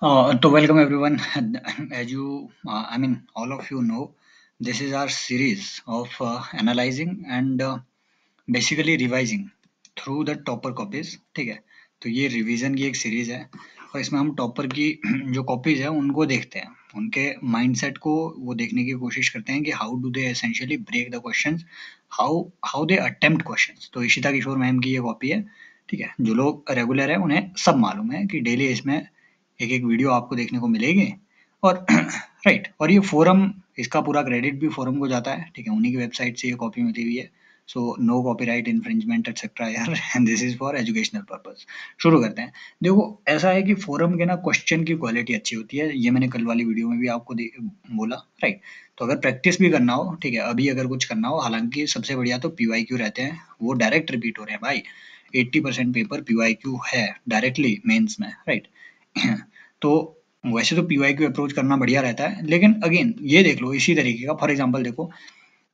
Welcome everyone. As you, all of you know, this is our series of analyzing and basically revising through the topper copies. ठीक है, तो ये revision की एक series है और इसमें हम टॉपर की जो कॉपीज है उनको देखते हैं, उनके माइंडसेट को वो देखने की कोशिश करते हैं कि how do they essentially break the questions, how how they attempt questions. तो इशिता किशोर मैम की ये कॉपी है। ठीक है, जो लोग रेगुलर है उन्हें सब मालूम है कि डेली इसमें एक एक वीडियो आपको देखने को मिलेगी। और राइट, और ये फोरम, इसका पूरा क्रेडिट भी फोरम को जाता है। ठीक है, उन्हीं की वेबसाइट से ये कॉपी मिली हुई है। So no copyright infringement etcetera यार, and this is for educational purpose. शुरू करते हैं। देखो, ऐसा है कि फोरम के ना क्वेश्चन की क्वालिटी अच्छी होती है, ये मैंने कल वाली वीडियो में भी आपको बोला। राइट, तो अगर प्रैक्टिस भी करना हो, ठीक है, अभी अगर कुछ करना हो, हालांकि सबसे बढ़िया तो पीवाईक्यू रहते हैं, वो डायरेक्ट रिपीट हो रहे हैं भाई। 80% पेपर पीवाईक्यू है डायरेक्टली मेंस में। राइट, तो वैसे तो पीवाईक्यू अप्रोच करना बढ़िया रहता है, लेकिन अगेन ये देख लो इसी तरीके का। फॉर एग्जांपल देखो,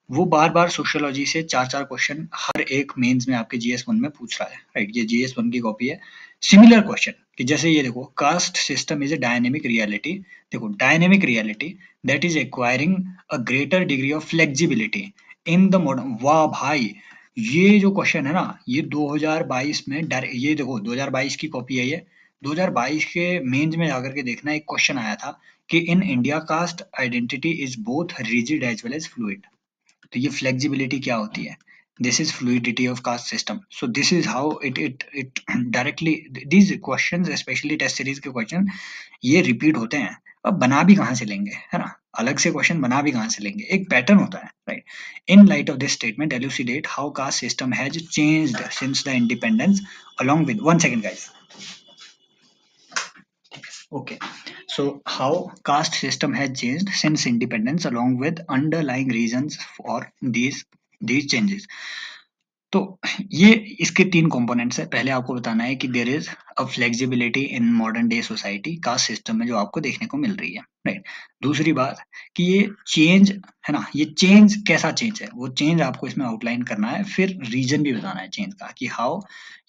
वो बार बार सोशियोलॉजी से चार चार क्वेश्चन हर एक मेंस में आपके जीएस वन में पूछ रहा है। राइट, ये जीएस वन की कॉपी है। सिमिलर क्वेश्चन कि जैसे ये देखो, caste system is a dynamic reality. देखो, dynamic reality that is acquiring a greater degree of flexibility in the modern. वाह भाई, ये जो क्वेश्चन है ना, ये 2022 में ये देखो 2022 की कॉपी है ये। 2022 के मेंस में जाकर के देखना, एक क्वेश्चन आया था कि in India caste identity is both rigid as well as fluid. तो ये फ्लेक्सिबिलिटी क्या होती है? This is fluidity of caste system. So this is how it directly, these questions especially test series के क्वेश्चन ये रिपीट होते हैं। अब बना भी कहाँ से लेंगे, है ना? अलग से क्वेश्चन बना भी कहाँ से लेंगे, एक पैटर्न होता है। Right, in light of this statement elucidate how caste system has changed since the independence along with one second guys. Okay, so how caste system has changed since independence, along with underlying reasons for these changes. तो ये इसके तीन components है। पहले आपको बताना है कि there is a flexibility in modern day society, caste system में जो आपको देखने को मिल रही है। राइट, दूसरी बात कि ये चेंज है ना, ये चेंज कैसा चेंज है, वो चेंज आपको इसमें आउटलाइन करना है। फिर रीजन भी बताना है चेंज का, कि हाउ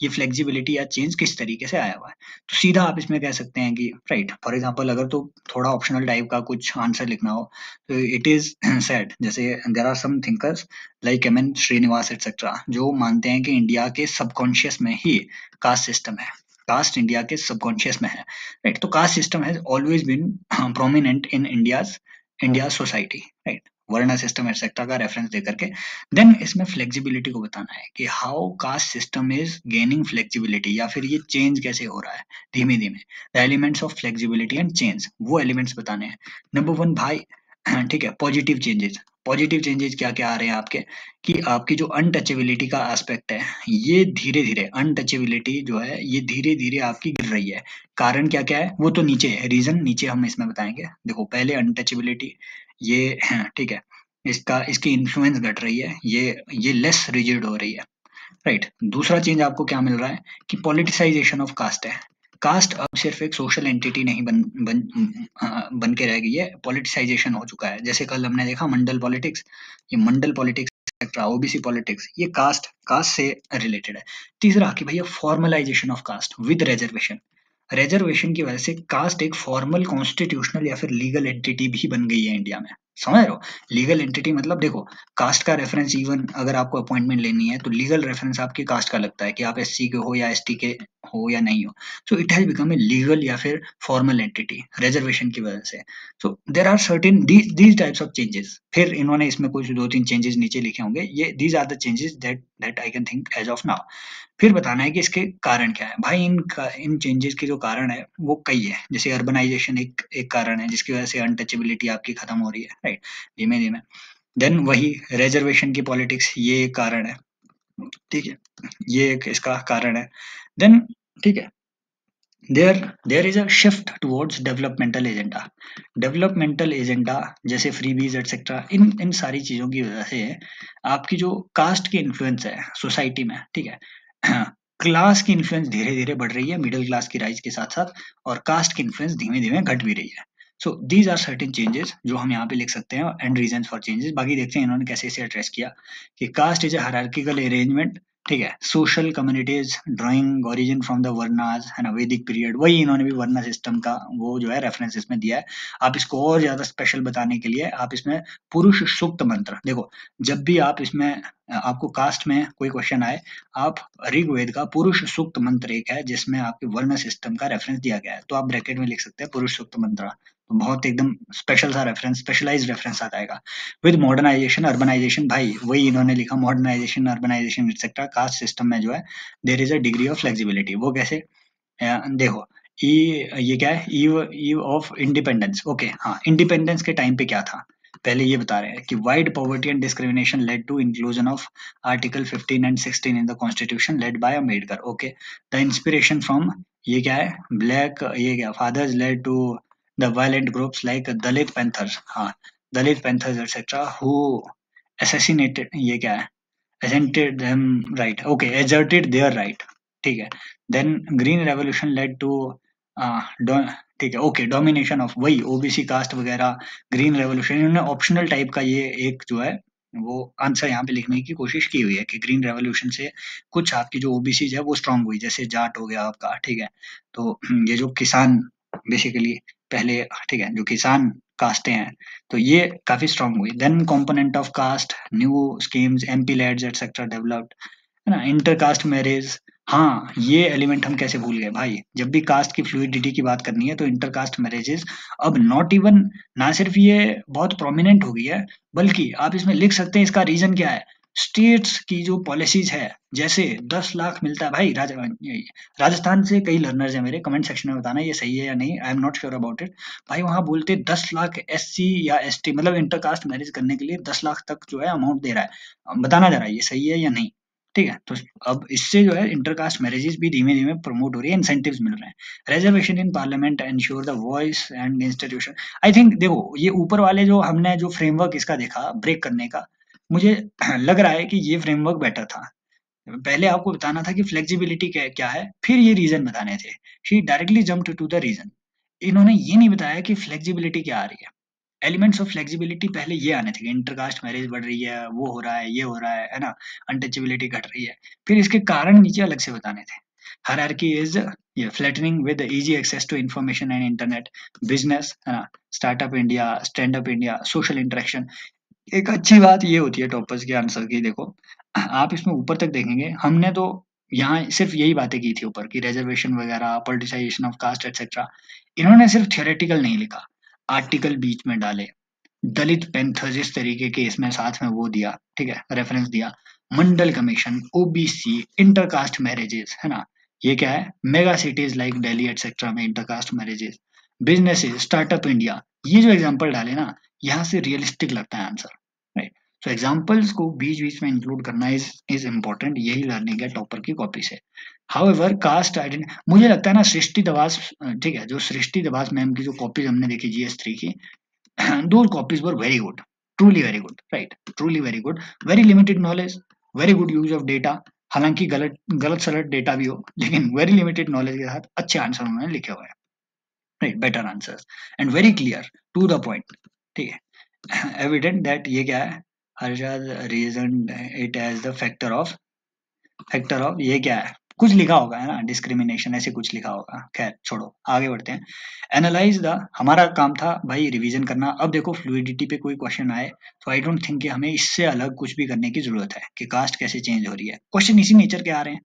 ये फ्लेक्सिबिलिटी या चेंज किस तरीके से आया हुआ है। तो सीधा आप इसमें कह सकते हैं कि राइट, फॉर एग्जांपल अगर तो थोड़ा ऑप्शनल टाइप का कुछ आंसर लिखना हो, तो इट इज सेड, जैसे there are some thinkers like M N Srinivas etcetera, जो मानते हैं कि इंडिया के सबकॉन्शियस में ही कास्ट सिस्टम है। कास्ट इंडिया के सबकॉन्शियस में है। राइट, तो caste system has always been prominent in India society. Right, varna system etcetera का रेफरेंस देकर के देन इसमें फ्लेक्सिबिलिटी को बताना है कि how caste system is gaining flexibility, या फिर ये चेंज कैसे हो रहा है धीमे धीमे। The elements of flexibility and change, वो एलिमेंट्स बताने हैं। नंबर वन भाई, ठीक है, पॉजिटिव चेंजेस। पॉजिटिव चेंजेस क्या क्या आ रहे हैं आपके, कि आपकी जो अनटचेबिलिटी का एस्पेक्ट है, ये धीरे धीरे अनटचेबिलिटी जो है ये धीरे धीरे आपकी गिर रही है। कारण क्या क्या है वो तो नीचे है, रीजन नीचे हम इसमें बताएंगे। देखो, पहले अनटचेबिलिटी ये ठीक है, इसका इसकी इन्फ्लुएंस घट रही है, ये लेस रिजिड हो रही है। राइट, दूसरा चेंज आपको क्या मिल रहा है कि पॉलिटिसाइजेशन ऑफ कास्ट है। कास्ट अब सिर्फ एक सोशल एंटिटी नहीं बन के रह गई है, पॉलिटिसाइजेशन हो चुका है। जैसे कल हमने देखा मंडल पॉलिटिक्स, ये मंडल पॉलिटिक्स, ओबीसी पॉलिटिक्स, ये कास्ट से रिलेटेड है। तीसरा कि भैया formalisation of caste with reservation. Reservation की वजह से कास्ट एक फॉर्मल कॉन्स्टिट्यूशनल या फिर लीगल एंटिटी भी बन गई है इंडिया में। समझ रहे हो? लीगल एंटिटी मतलब देखो, कास्ट का रेफरेंस, इवन अगर आपको अपॉइंटमेंट लेनी है तो लीगल रेफरेंस आपकी कास्ट का लगता है कि आप एससी के हो या एसटी के हो या नहीं हो। So it has become a legal या फिर फॉर्मल एंटिटी रिजर्वेशन की वजह से। So there are certain these types of changes. फिर इन्होंने इसमें कुछ दो तीन चेंजेस नीचे लिखे होंगे, ये these are the changes that I can think as of now. फिर बताना है कि इसके कारण क्या है भाई। इन चेंजेस के जो कारण है वो कई है। जैसे अर्बनाइजेशन एक कारण है जिसकी वजह से अनटचेबिलिटी आपकी खत्म हो रही है। राइट, धीमे धीमे। देन वही रिजर्वेशन की पॉलिटिक्स, ये एक कारण है। ठीक है, ये एक इसका कारण है। देन ठीक है, there is a shift towards developmental agenda. Developmental agenda जैसे फ्रीबीज एटसेट्रा, इन सारी चीजों की वजह से आपकी जो कास्ट की इन्फ्लुएंस है सोसाइटी में, ठीक है, क्लास की इन्फ्लुएंस धीरे धीरे बढ़ रही है मिडिल क्लास की राइज के साथ साथ, और कास्ट की इन्फ्लुएंस धीमे धीमे घट भी रही है। So these are certain changes जो हम यहाँ पे लिख सकते हैं, एंड रीजन फॉर चेंजेस। बाकी देखते हैं इन्होंने कैसे इसे एड्रेस किया, कि caste is a hierarchical arrangement ठीक है। Social communities drawing origin from the varnas, है ना, वैदिक पीरियड, वही इन्होंने भी वर्ना सिस्टम का वो जो है रेफरेंस इसमें दिया है। आप इसको और ज्यादा स्पेशल बताने के लिए आप इसमें पुरुष सूक्त मंत्र देखो, जब भी आप इसमें आपको कास्ट में कोई क्वेश्चन आए, आप ऋग्वेद का पुरुष सूक्त मंत्र एक है जिसमें आपके वर्ण सिस्टम का रेफरेंस दिया गया है, तो आप ब्रैकेट में लिख सकते हैं पुरुष सूक्त मंत्र, तो बहुत एकदम स्पेशल सा रेफरेंस, स्पेशलाइज्ड रेफरेंस आ जाएगा। विद मॉडर्नाइजेशन अर्बनाइजेशन, भाई वही इन्होंने लिखा, modernisation urbanisation etcetera, caste system में जो है there is a degree of flexibility. वो कैसे? देखो, ई ये क्या है, eve eve of independence, okay हाँ, इंडिपेंडेंस के टाइम पे क्या था, पहले ये बता रहे हैं कि wide poverty and discrimination led to inclusion of article 15 and 16 in the constitution led by Ambedkar, okay. The inspiration from, ये क्या है, ब्लैक, ये क्या, fathers led to the violent groups like Dalit Panthers, हाँ, Dalit Panthers etcetera who assassinated, ये क्या है, asserted them right, okay, asserted their right, ठीक है। then green revolution led to ठीक है, ओके, डोमिनेशन ऑफ, वही ओबीसी कास्ट वगैरह, ग्रीन रेवोल्यूशन, इन्होंने ऑप्शनल टाइप का ये एक जो है वो आंसर यहाँ पे लिखने की कोशिश की हुई है कि ग्रीन रेवोल्यूशन से कुछ आपकी जो ओबीसी है वो स्ट्रांग हुई, जैसे जाट हो गया आपका, ठीक है। तो ये जो किसान बेसिकली पहले, ठीक है, जो किसान कास्टें हैं, तो ये काफी स्ट्रांग हुई। Then component of caste, new schemes, MP LADS etcetera developed, है ना, इंटर कास्ट मैरिज, हाँ ये एलिमेंट हम कैसे भूल गए भाई, जब भी कास्ट की फ्लूइडिटी की बात करनी है तो इंटर कास्ट मैरिजेस अब नॉट इवन, ना सिर्फ ये बहुत प्रोमिनेंट हो गई है, बल्कि आप इसमें लिख सकते हैं इसका रीजन क्या है, स्टेट्स की जो पॉलिसीज है, जैसे 10 लाख मिलता है भाई, राजस्थान से कई लर्नर्स है मेरे, कमेंट सेक्शन में बताना ये सही है या नहीं, I am not sure about it. भाई वहां बोलते 10 लाख एससी या एसटी, मतलब इंटरकास्ट मैरिज करने के लिए 10 लाख तक जो है अमाउंट दे रहा है, बताना जरा ये सही है या नहीं, ठीक है। तो अब इससे जो है इंटरकास्ट मैरिजेस भी धीमे धीमे प्रमोट हो रही है, इंसेंटिव्स मिल रहे हैं। Reservation in parliament ensure the voice and institution, I think देखो ये ऊपर वाले जो हमने जो फ्रेमवर्क इसका देखा ब्रेक करने का, मुझे लग रहा है कि ये फ्रेमवर्क बेटर था। पहले आपको बताना था कि फ्लेक्सिबिलिटी क्या क्या है, फिर ये रीजन बताने थे, she directly jumped to the reason. इन्होंने ये नहीं बताया कि फ्लेक्सिबिलिटी क्या आ रही है, एलिमेंट्स ऑफ फ्लेक्सिबिलिटी पहले ये आने थे कि इंटरकास्ट मैरिज बढ़ रही है, वो हो रहा है, ये हो रहा है ना, अनटचेबिलिटी घट रही है, फिर इसके कारण नीचे अलग से बताने थे। हायरार्की इज ये flattening with easy access to information and internet, business, है ना, Startup India, Stand Up India, social interaction. एक अच्छी बात ये होती है टॉपर्स के आंसर की, देखो आप इसमें ऊपर तक देखेंगे, हमने तो यहाँ सिर्फ यही बातें की थी ऊपर की, रिजर्वेशन वगैरह, पॉलिटिसाइजेशन ऑफ कास्ट एक्सेट्रा, इन्होंने सिर्फ थियोरेटिकल नहीं लिखा, आर्टिकल बीच में डाले, दलित पैंथर्स इस तरीके के इसमें साथ में वो दिया, ठीक है, रेफरेंस दिया, Mandal commission, OBC, intercaste marriages, है ना, ये क्या है, mega cities like Delhi etcetera में intercaste marriages, businesses, startup India, ये जो एग्जांपल डाले ना, यहाँ से रियलिस्टिक लगता है आंसर, राइट। सो एग्जांपल्स को बीच बीच में इंक्लूड करना इज इम्पोर्टेंट, यही लर्निंग है टॉपर की कॉपी से। हाउएवर कास्ट आइडेंटिटी, मुझे लगता है ना सृष्टि दवास, ठीक है, जो सृष्टि दवास मैम की जो कॉपीज हमने देखी जीएस 3 की, those copies were very good, truly very good, right, truly very good, very limited knowledge, very good use of data, हालांकि गलत गलत सलत डेटा भी हो, लेकिन वेरी लिमिटेड नॉलेज के साथ अच्छे आंसर उन्होंने लिखे हुए हैं, right, better answers and very clear to the point, ठीक है। एविडेंट दैट, ये क्या है, Harshad reason it as the factor of ये क्या है, कुछ लिखा होगा है ना, डिस्क्रिमिनेशन ऐसे कुछ लिखा होगा, खैर छोड़ो आगे बढ़ते हैं। एनालाइज द, हमारा काम था भाई रिवीजन करना, अब देखो फ्लूइडिटी पे कोई क्वेश्चन आए तो आई डोंट थिंक कि हमें इससे अलग कुछ भी करने की जरूरत है कि कास्ट कैसे चेंज हो रही है, क्वेश्चन इसी नेचर के आ रहे हैं।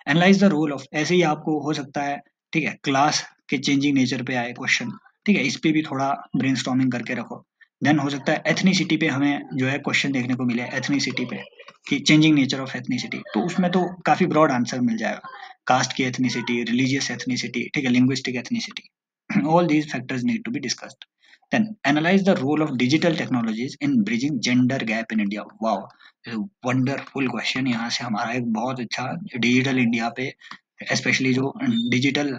एनालाइज द रोल ऑफ, ऐसे ही आपको हो सकता है, ठीक है, क्लास के चेंजिंग नेचर पे आए क्वेश्चन, ठीक है, इस पे भी थोड़ा ब्रेनस्टॉर्मिंग करके रखो। देन हो सकता है एथनिसिटी पे हमें जो है क्वेश्चन देखने को मिले, एथनिसिटी पे कि चेंजिंग नेचर ऑफ एथनिसिटी, तो उसमें तो काफी ब्रॉड आंसर मिल जाएगा, कास्ट की एथनिसिटी, रिलीजियस एथनिसिटी, ठीक है, linguistic ethnicity, all these factors need to be discussed. Then analyse the role of digital technologies in bridging gender gap in India, wow wonderful question, यहाँ से हमारा एक बहुत अच्छा डिजिटल इंडिया पे, स्पेशली जो डिजिटल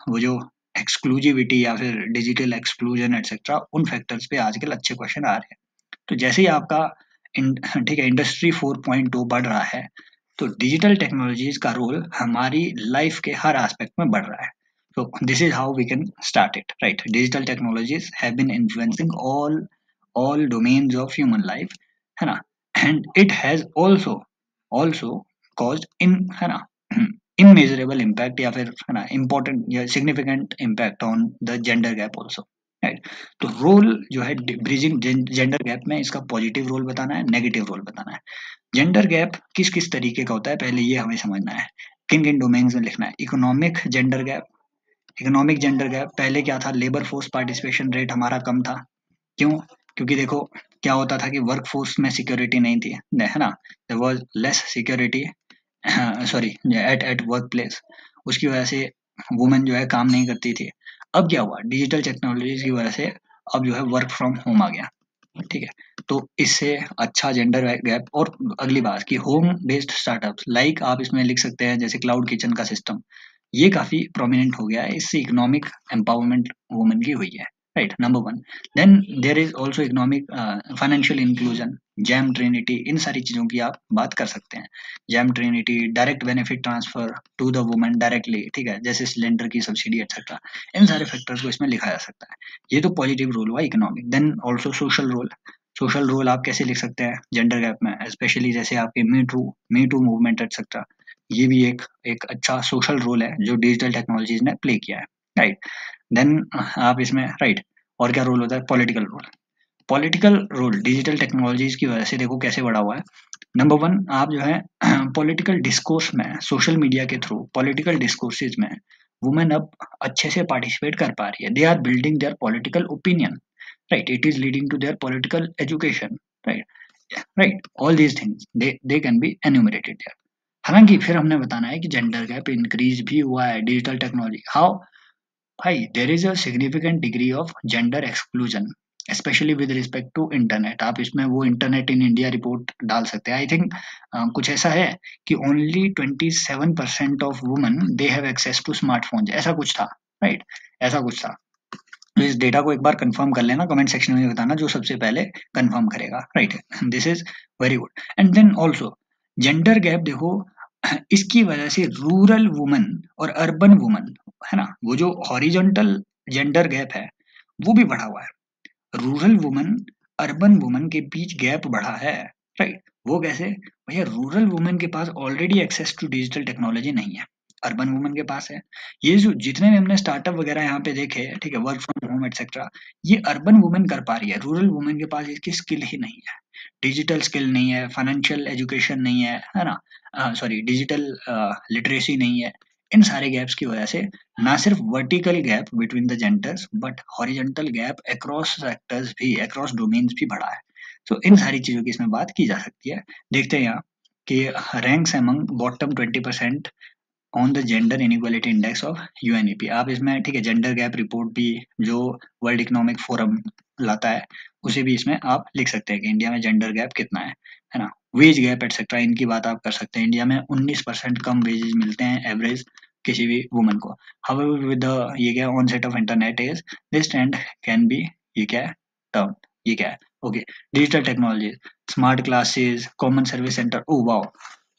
वो जो एक्सक्लूसिविटी या फिर डिजिटल एक्सक्लूजन एटसेट्रा, उन फैक्टर्स पे आजकल अच्छे क्वेश्चन आ रहे हैं। तो जैसे ही आपका ठीक है इंडस्ट्री 4.0 बढ़ रहा है, तो डिजिटल टेक्नोलॉजीज का रोल हमारी लाइफ के हर एस्पेक्ट में बढ़ रहा है। So this is how we can start it, right? Digital technologies have been influencing all domains of human life, है ना? And it has also cause in, है ना, इनमेजरेबल इम्पैक्ट या फिर, है ना, इंपॉर्टेंट या significant impact on the gender gap also, right. तो रोल जो है ब्रिजिंग जेंडर गैप में, इसका पॉजिटिव रोल बताना है, नेगेटिव रोल बताना है। जेंडर गैप किस किस तरीके का होता है, पहले ये हमें समझना है, किन किन डोमेन्स में लिखना है। Economic gender gap, economic gender gap पहले क्या था, लेबर फोर्स पार्टिसिपेशन रेट हमारा कम था। क्यों? क्योंकि देखो क्या होता था कि वर्क फोर्स में सिक्योरिटी नहीं थी, है ना, there was less security, sorry, at work place, उसकी वजह से वुमेन जो है काम नहीं करती थी। अब क्या हुआ, डिजिटल टेक्नोलॉजीज की वजह से अब जो है वर्क फ्रॉम होम आ गया, ठीक है। तो इससे अच्छा जेंडर गैप। और अगली बात कि होम बेस्ड स्टार्टअप्स, लाइक आप इसमें लिख सकते हैं जैसे क्लाउड किचन का सिस्टम, ये काफी प्रोमिनेंट हो गया है, इससे इकोनॉमिक एम्पावरमेंट वुमेन की हुई है, right, number one. Then there is also economic financial inclusion, JAM trinity, इन सारी चीजों की आप बात कर सकते हैं। JAM trinity, direct benefit transfer to the women directly, ठीक है, जैसे सिलेंडर की सब्सिडी एक्सेट्रा, इन सारे फैक्टर्स को इसमें लिखा जा सकता है। ये तो पॉजिटिव रोल हुआ economic. Then also social role, social role आप कैसे लिख सकते हैं जेंडर गैप में, स्पेशली जैसे आपके मी टू मूवमेंट एक्सेट्रा, ये भी एक अच्छा सोशल रोल है जो डिजिटल टेक्नोलॉजीज ने प्ले किया है, राइट। देन आप इसमें, राइट, और क्या रोल होता है, political role. Political role digital technologies की वजह से देखो कैसे बढ़ा हुआ है। नंबर वन, आप जो है पॉलिटिकल डिस्कोर्स में, सोशल मीडिया के थ्रू पॉलिटिकल डिस्कोर्सेज में वुमेन अब अच्छे से पार्टिसिपेट कर पा रही है, they are building their political opinion, right, it is leading to their political education, right, all these things they can be enumerated there। हालांकि फिर हमने बताना है कि जेंडर गैप इंक्रीज भी हुआ है डिजिटल टेक्नोलॉजी, हाउ, भाई there is a significant degree of gender exclusion specially with respect to internet. आप इसमें वो इंटरनेट इन इंडिया रिपोर्ट डाल सकते हैं, आई थिंक कुछ ऐसा है कि only 27% of women they have access to smartphone, ऐसा कुछ था, राइट, ऐसा कुछ था। तो इस डेटा को एक बार कंफर्म कर लेना, कमेंट सेक्शन में बताना जो सबसे पहले कंफर्म करेगा, right, this is very good. And then also gender gap देखो, इसकी वजह से रूरल वुमन और अर्बन वुमन, है ना, वो जो हॉरिजॉन्टल जेंडर गैप है वो भी बढ़ा हुआ है। रूरल वुमन अर्बन वुमन के बीच गैप बढ़ा है, राइट। वो कैसे, भैया रूरल वुमन के पास already access to digital technology नहीं है, अर्बन वुमन के पास है। ये जो जितने भी हमने स्टार्टअप वगैरह यहाँ पे देखे, ठीक है, वर्क फ्रॉम होम एक्सेट्रा, ये अर्बन वुमन कर पा रही है, रूरल वुमन के पास इसकी स्किल ही नहीं है, डिजिटल स्किल नहीं है, फाइनेंशियल एजुकेशन नहीं है ना, सॉरी, डिजिटल लिटरेसी नहीं है। इन सारे गैप्स की वजह से ना सिर्फ vertical gap between the genders but horizontal gap across sectors भी, अक्रॉस डोमेन्स भी बढ़ा है। तो इन सारी चीजों की इसमें बात की जा सकती है। देखते हैं यहाँ कि ranks among bottom 20% on the gender inequality index of UNEP. आप इसमें, ठीक है, जेंडर गैप रिपोर्ट भी जो वर्ल्ड इकोनॉमिक फोरम लाता है उसे भी इसमें आप लिख सकते हैं कि इंडिया में जेंडर गैप कितना है ना। वेज गैप एटसेट्रा, इनकी बात आप कर सकते हैं। इंडिया में 19% कम वेजेस मिलते हैं एवरेज किसी भी वुमन को। हाउएवर विद द, ये क्या, onset of internet is this trend can be, ये क्या है, टर्म, ये क्या है, okay. Digital technology, smart classes, common service centre, oh wow,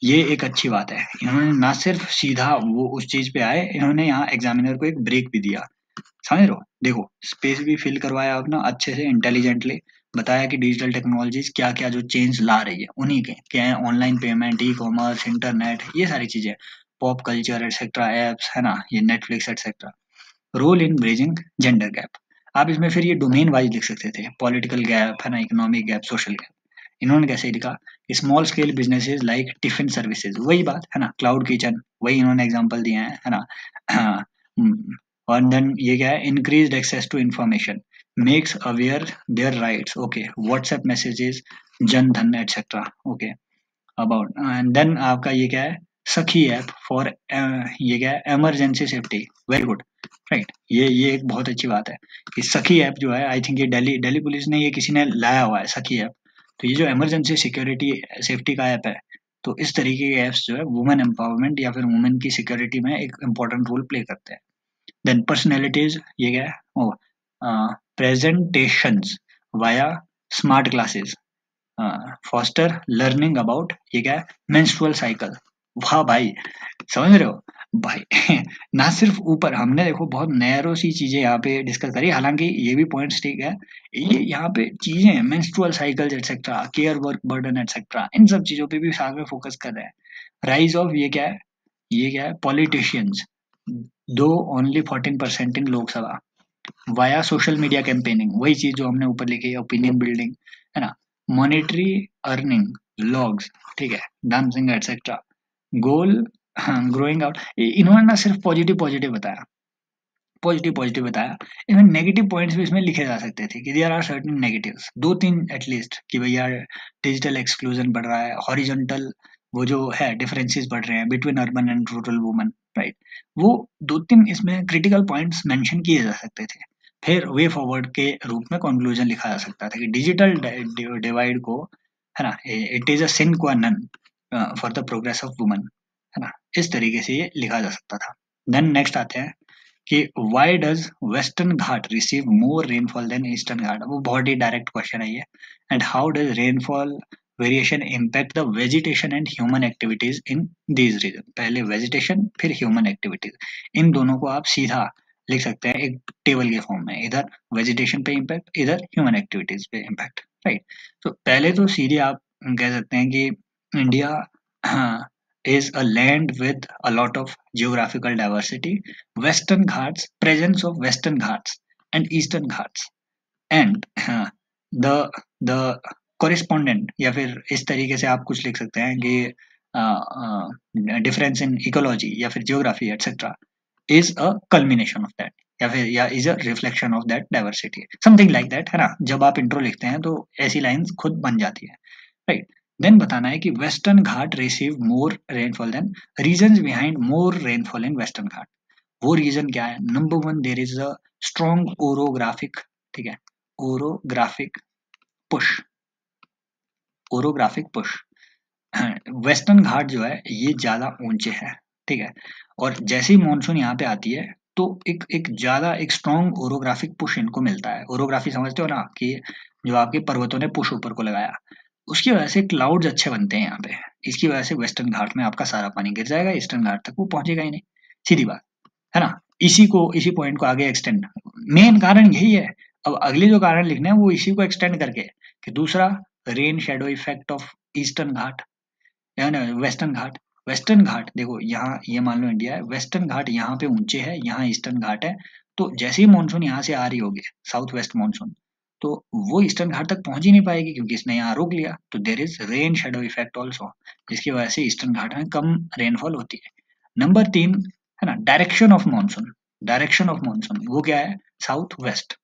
ये एक अच्छी बात है। इन्होंने ना सिर्फ सीधा वो उस चीज पे आए, इन्होंने यहाँ एग्जामिनर को एक ब्रेक भी दिया, समझ रहे हो। देखो स्पेस भी फिल करवाया अपना अच्छे से, इंटेलिजेंटली बताया कि डिजिटल टेक्नोलॉजीज क्या क्या जो चेंज ला रही है, उन्हीं के क्या है, online payment, e commerce, internet, ये सारी चीजें, पॉप कल्चर एटसेट्रा, एप्स, है ना, ये Netflix etcetera. Role in bridging gender gap, आप इसमें फिर ये डोमेन वाइज लिख सकते थे, पॉलिटिकल गैप, है ना, इकोनॉमिक गैप, सोशल गैप। इन्होंने कैसे लिखा, small scale businesses like tiffin services, वही बात है ना, क्लाउड किचन, वही इन्होंने एग्जांपल दिए हैं, है ना। और देन ये क्या है, increased access to information, makes aware their rights, okay, WhatsApp messages, Jan Dhan etcetera, okay, about. And then आपका ये क्या है, सखी ऐप फॉर, ये क्या है, emergency safety, very good, right. ये एक बहुत अच्छी बात है कि सखी ऐप जो है, आई थिंक ये दिल्ली दिल्ली पुलिस ने, ये किसी ने लाया हुआ है सखी ऐप। तो ये जो इमरजेंसी सिक्योरिटी सेफ्टी का ऐप है, तो इस तरीके के ऐप्स जो है वुमेन एम्पावरमेंट या फिर वुमेन की सिक्योरिटी में एक इम्पोर्टेंट रोल प्ले करते हैं। देन पर्सनैलिटीज, ये क्या है, ओ, presentations via smart classes, foster learning about, ये क्या है, मेंस्ट्रुअल साइकिल। वाह भाई, समझ रहे हो भाई। ना सिर्फ ऊपर हमने देखो बहुत नैरो सी चीजें यहाँ पे डिस्कस करी, हालांकि ये भी पॉइंट्स ठीक है, ये यहाँ पे चीजें menstrual cycles etcetera, care work burden etcetera, इन सब चीजों पे भी साथ में फोकस कर रहे हैं। राइज ऑफ ये क्या है politicians, though only 14% in Lok Sabha, via social media campaigning, वही चीज जो हमने ऊपर लिखी है, ओपिनियन बिल्डिंग, है ना, मॉनेटरी अर्निंग, लॉग्स, ठीक है, डांसिंग एटसेट्रा, गोल ग्रोइंग आउट। इन्होंने ना सिर्फ पॉजिटिव पॉजिटिव बताया, पॉजिटिव बताया, इवन नेगेटिव पॉइंट्स भी इसमें लिखे जा सकते थे कि देयर आर सर्टेन नेगेटिव्स, दो तीन एटलीस्ट, कि भैया डिजिटल एक्सक्लूजन बढ़ रहा है, हॉरिजॉन्टल वो जो है डिफरेंसेस बढ़ रहे हैं between urban and rural woman, right, वो दो तीन इसमें क्रिटिकल पॉइंट्स मेंशन किए जा सकते थे। फिर वे फॉरवर्ड के रूप में कंक्लूजन लिखा जा सकता था कि डिजिटल डिवाइड को, है ना, it is a sine qua non for the progress of woman, है ना, इस तरीके से ये लिखा जा सकता था। देन नेक्स्ट आते हैं कि why does Western Ghat receive more rainfall than Eastern Ghat, वो बहुत ही डायरेक्ट क्वेश्चन है ये। And how does rainfall variation impact the vegetation and human activities in these region, पहले वेजिटेशन फिर ह्यूमन एक्टिविटीज, इन दोनों को आप सीधा लिख सकते हैं एक टेबल के फॉर्म में, इधर वेजिटेशन पे इम्पैक्ट, इधर ह्यूमन एक्टिविटीज पे इम्पैक्ट, राइट। तो पहले तो सीधे आप कह सकते हैं कि India is a land with a lot of geographical diversity. Western Ghats, presence of Western Ghats and Eastern Ghats, and the correspondent, या फिर इस तरीके से आप कुछ लिख सकते हैं कि डिफरेंस इन इकोलॉजी या फिर geography etcetera is a culmination of that, या is a reflection of that diversity, something like that, है ना। जब आप इंट्रो लिखते हैं तो ऐसी लाइंस खुद बन जाती है, राइट। देन बताना है कि Western Ghat receive more rainfall than, reasons behind more rainfall in Western Ghat, वो रीजन क्या है। Number one, there is a strong orographic, ठीक है, orographic push, orographic push, Western Ghat जो है ये ज्यादा ऊंचे है, ठीक है, और जैसे ही मानसून यहाँ पे आती है तो एक एक ज्यादा एक स्ट्रॉन्ग ओरोग्राफिक पुश इनको मिलता है। ओरोग्राफी समझते हो ना, कि जो आपके पर्वतों ने पुश ऊपर को लगाया, उसकी वजह से क्लाउड्स अच्छे बनते हैं यहाँ पे, इसकी वजह से वेस्टर्न घाट में आपका सारा पानी गिर जाएगा, ईस्टर्न घाट तक वो पहुंचेगा ही नहीं, सीधी बात है ना। इसी पॉइंट को आगे एक्सटेंड, मेन कारण यही है। अब अगले जो कारण लिखने हैं वो इसी को एक्सटेंड करके, कि दूसरा, rain shadow effect of Eastern Ghat, या ना वेस्टर्न घाट। वेस्टर्न घाट देखो यहाँ, ये मान लो इंडिया है, वेस्टर्न घाट यहाँ पे ऊंचे है, यहाँ ईस्टर्न घाट है, तो जैसे ही मानसून यहाँ से आ रही होगी, साउथ वेस्ट मानसून, तो वो ईस्टर्न घाट तक पहुंच ही नहीं पाएगी क्योंकि इसने यहाँ रोक लिया, तो there is rain shadow effect also, जिसकी वजह से ईस्टर्न घाट में कम रेनफॉल होती है। नंबर तीन, है ना, direction of monsoon, direction of monsoon वो क्या है, साउथ वेस्ट,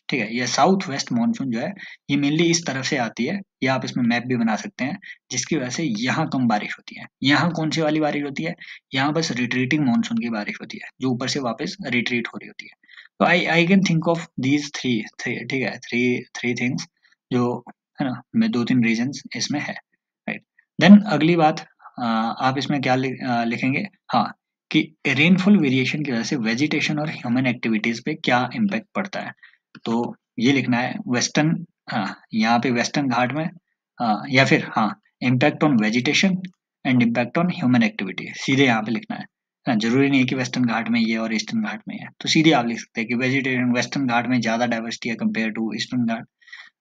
ठीक है, ये साउथ वेस्ट मानसून जो है ये मेनली इस तरफ से आती है, या आप इसमें मैप भी बना सकते हैं, जिसकी वजह से यहाँ कम बारिश होती है। यहाँ कौन सी वाली बारिश होती है, यहाँ बस रिट्रीटिंग मानसून की बारिश होती है, जो ऊपर से वापस रिट्रीट हो रही होती है। तो आई can think of these three, ठीक है, थ्री थ्री थिंग्स, जो, है ना, मैं दो तीन रीजंस इसमें है, राइट। देन अगली बात, आप इसमें क्या लिखेंगे, हाँ, कि रेनफॉल वेरिएशन की वजह से वेजिटेशन और ह्यूमन एक्टिविटीज पे क्या इम्पैक्ट पड़ता है। तो ये लिखना है वेस्टर्न, हाँ, यहाँ पे वेस्टर्न घाट में, हाँ, या फिर हाँ, impact on vegetation and impact on human activity, सीधे यहाँ पे लिखना है। हाँ, जरूरी नहीं है कि वेस्टर्न घाट में ये और ईस्टर्न घाट में है, तो सीधे आप लिख सकते हैं कि वेजिटेशन वेस्टर्न घाट में ज्यादा डाइवर्सिटी है compare to Eastern Ghat.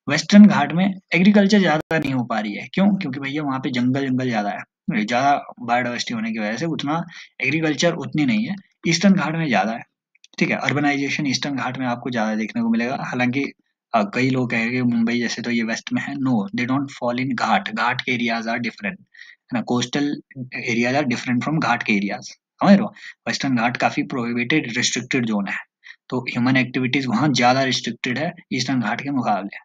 Western Ghat में एग्रीकल्चर ज्यादा नहीं हो पा रही है, क्यों, क्योंकि भैया वहाँ पे जंगल जंगल ज्यादा है, ज्यादा बायोडाइवर्सिटी होने की वजह से उतना एग्रीकल्चर उतनी नहीं है, ईस्टर्न घाट में ज्यादा है, ठीक है। अर्बनाइजेशन ईस्टर्न घाट में आपको ज्यादा देखने को मिलेगा, हालांकि कई लोग कहेंगे मुंबई जैसे तो ये वेस्ट में है, no, they don't fall in Ghat, Ghat के एरियाज आर डिफरेंट, है ना, coastal areas are different from Ghat के एरियाज, समझ रहे हो। वेस्टर्न घाट काफी प्रोहिबिटेड रिस्ट्रिक्टेड जोन है, तो ह्यूमन एक्टिविटीज वहाँ ज्यादा रिस्ट्रिक्टेड है ईस्टर्न घाट के मुकाबले,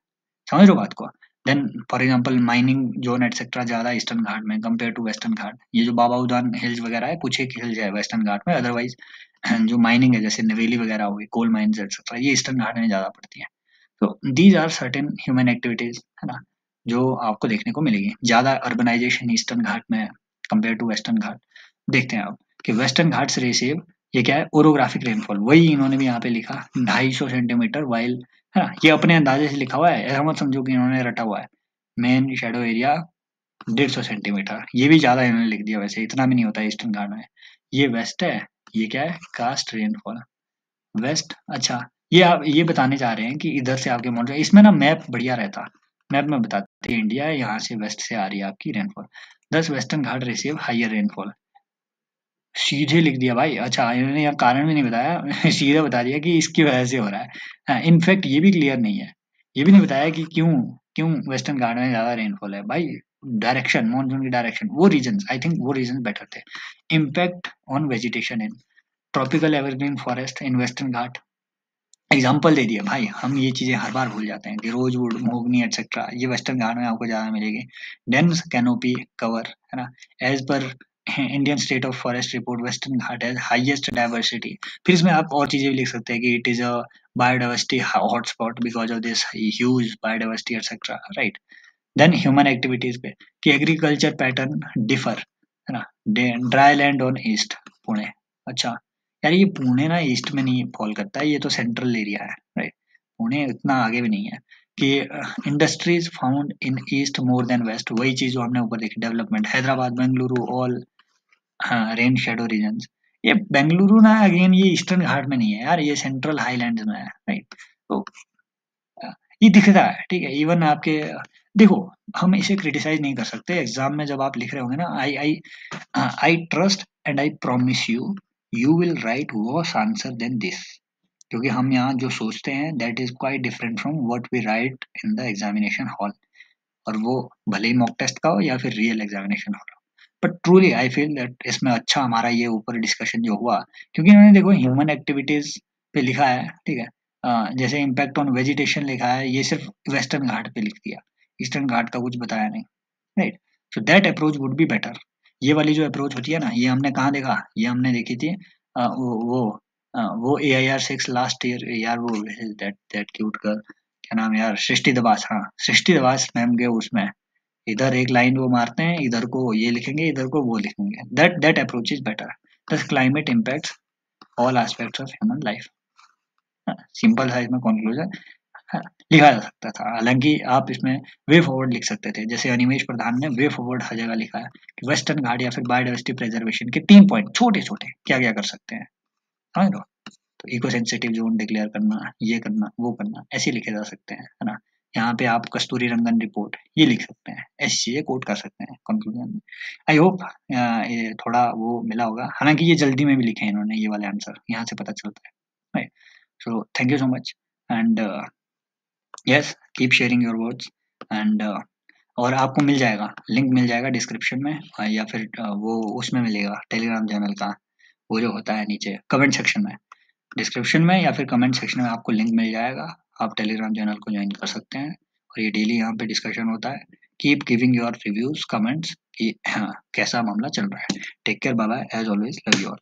समझ रहे हो बात को। Then for example mining zone etcetera ज्यादा ईस्टर्न घाट में कंपेयर टू वेस्टर्न घाट, ये जो बाबा उदान हिल्स वगैरह है, कुछ एक हिल्स है वेस्टर्न घाट में, अदरवाइज जो माइनिंग है जैसे नवेली वगैरह हो गई, कोल माइंस एटसेट्रा, ये ईस्टर्न घाट में ज्यादा पड़ती है। तो these are certain human activities, है ना, जो आपको देखने को मिलेगी, ज्यादा अर्बनाइजेशन ईस्टर्न घाट में कंपेयर टू वेस्टर्न घाट। देखते हैं आप कि वेस्टर्न घाट से रिसीव, ये क्या है, ओरोग्राफिक रेनफॉल, वही इन्होंने भी यहाँ पे लिखा 250 सेंटीमीटर, वाइल, है ना, ये अपने अंदाजे से लिखा हुआ है, ऐसा मत समझो कि इन्होंने रटा हुआ है। मेन शेडो एरिया 150 सेंटीमीटर, ये भी ज्यादा इन्होंने लिख दिया, वैसे इतना भी नहीं होता ईस्टर्न घाट में। ये वेस्ट है, ये क्या है, कास्ट रेनफॉल वेस्ट। अच्छा, ये आप ये बताने जा रहे हैं कि इधर से आपके मॉडल, इसमें ना मैप बढ़िया रहता, मैप में बताते हैं इंडिया है, यहाँ से वेस्ट से आ रही है आपकी रेनफॉल। thus western घाट receive higher rainfall। सीधे लिख दिया भाई, अच्छा इन्होंने यहाँ कारण भी नहीं बताया सीधे बता दिया कि इसकी वजह से हो रहा है। हाँ, इनफैक्ट ये भी क्लियर नहीं है, ये भी नहीं बताया कि क्यों क्यों वेस्टर्न घाट में ज्यादा रेनफॉल है भाई। डायरेक्शन, मॉनसून की डायरेक्शन, वो रीजंस, आई थिंक वो रीजन बेटर थे। Impact on vegetation in tropical evergreen forest in Western Ghat, example दे दिया भाई। हम ये चीजें हर बार भूल जाते हैं कि रोजवुड, मोगनी एटसेट्रा ये वेस्टर्न घाट में आपको ज्यादा मिलेगी। डेंस कैनोपी कवर, है ना, as per Indian state of forest report western Ghat has highest diversity. फिर इसमें आप और चीजें भी लिख सकते हैं कि it is a biodiversity hotspot because of this huge biodiversity etcetera, right. Then human activities पे कि एग्रीकल्चर पैटर्न डिफर, है ना, dry land on east Pune. अच्छा यार, ये पुणे ना ईस्ट में नहीं फॉल करता है, ये तो सेंट्रल एरिया है, राइट। पुणे इतना आगे भी नहीं है। कि industries found in east more than west, वही चीज जो हमने ऊपर देखी, डेवलपमेंट हैदराबाद बेंगलुरु ऑल, हाँ, रेन शेडो रीजन्स। ये बेंगलुरु ना अगेन ये ईस्टर्न घाट में नहीं है यार, ये सेंट्रल हाईलैंड्स में है, राइट। तो ये दिख रहा है, ठीक है। इवन आपके देखो, हम इसे क्रिटिसाइज नहीं कर सकते। एग्जाम में जब आप लिख रहे होंगे ना, I I I trust and I promise you, you will write worse answer than this. क्योंकि हम यहाँ जो सोचते हैं that is quite different from what we write in the examination hall, और वो भले ही मॉक टेस्ट का हो या फिर रियल एग्जामिनेशन हॉल हो। But truly I feel that इसमें अच्छा हमारा ये ऊपर डिस्कशन जो हुआ, क्योंकि इन्होंने देखो ह्यूमन एक्टिविटीज पे लिखा है, ठीक है। जैसे इम्पैक्ट ऑन वेजिटेशन लिखा है, ये सिर्फ वेस्टर्न घाट पे लिख दिया, ईस्टर्न घाट का कुछ बताया नहीं, right. So that approach would be better. ये वाली जो अप्रोच होती है ना, ये हमने कहाँ देखा, ये हमने देखी थी वो AIR 6 लास्ट ईयर यार, वो दैट दैट क्यूट गर्ल, क्या नाम है यार, सृष्टि दबास, हाँ सृष्टि दबास मैम के उसमें, इधर एक लाइन वो मारते हैं, इधर को ये लिखेंगे, इधर को वो लिखेंगे, that that approach is better. Thus climate impacts all aspects of human life, simple सा इसमें कंक्लूजन लिखा जा सकता था। हालांकि आप इसमें वे फॉरवर्ड लिख सकते थे, जैसे अनिमेश प्रधान ने वे फॉरवर्ड हर जगह लिखा है कि वेस्टर्न घाट या फिर बायोडाइवर्सिटी प्रिजर्वेशन के 3 पॉइंट छोटे छोटे क्या क्या कर सकते हैं, समझ लो। तो इको सेंसिटिव जोन डिक्लेयर करना, ये करना, वो करना, ऐसे लिखे जा सकते हैं, है ना। यहाँ पे आप कस्तूरी रंगन रिपोर्ट ये लिख सकते हैं, ऐसी चीजें कोट कर सकते हैं कंक्लूजन में। आई होप ये थोड़ा वो मिला होगा, हालांकि ये जल्दी में भी लिखे हैं इन्होंने ये वाले आंसर, यहाँ से पता चलता है। So thank you so much and yes, keep sharing your words and और आपको मिल जाएगा, लिंक मिल जाएगा डिस्क्रिप्शन में, या फिर वो उसमें मिलेगा टेलीग्राम चैनल का, वो जो होता है नीचे कमेंट सेक्शन में, डिस्क्रिप्शन में या फिर कमेंट सेक्शन में आपको लिंक मिल जाएगा। आप टेलीग्राम चैनल को ज्वाइन कर सकते हैं, और ये डेली यहाँ पे डिस्कशन होता है। Keep giving your reviews comments कि हाँ कैसा मामला चल रहा है। Take care, bye bye, as always love you all.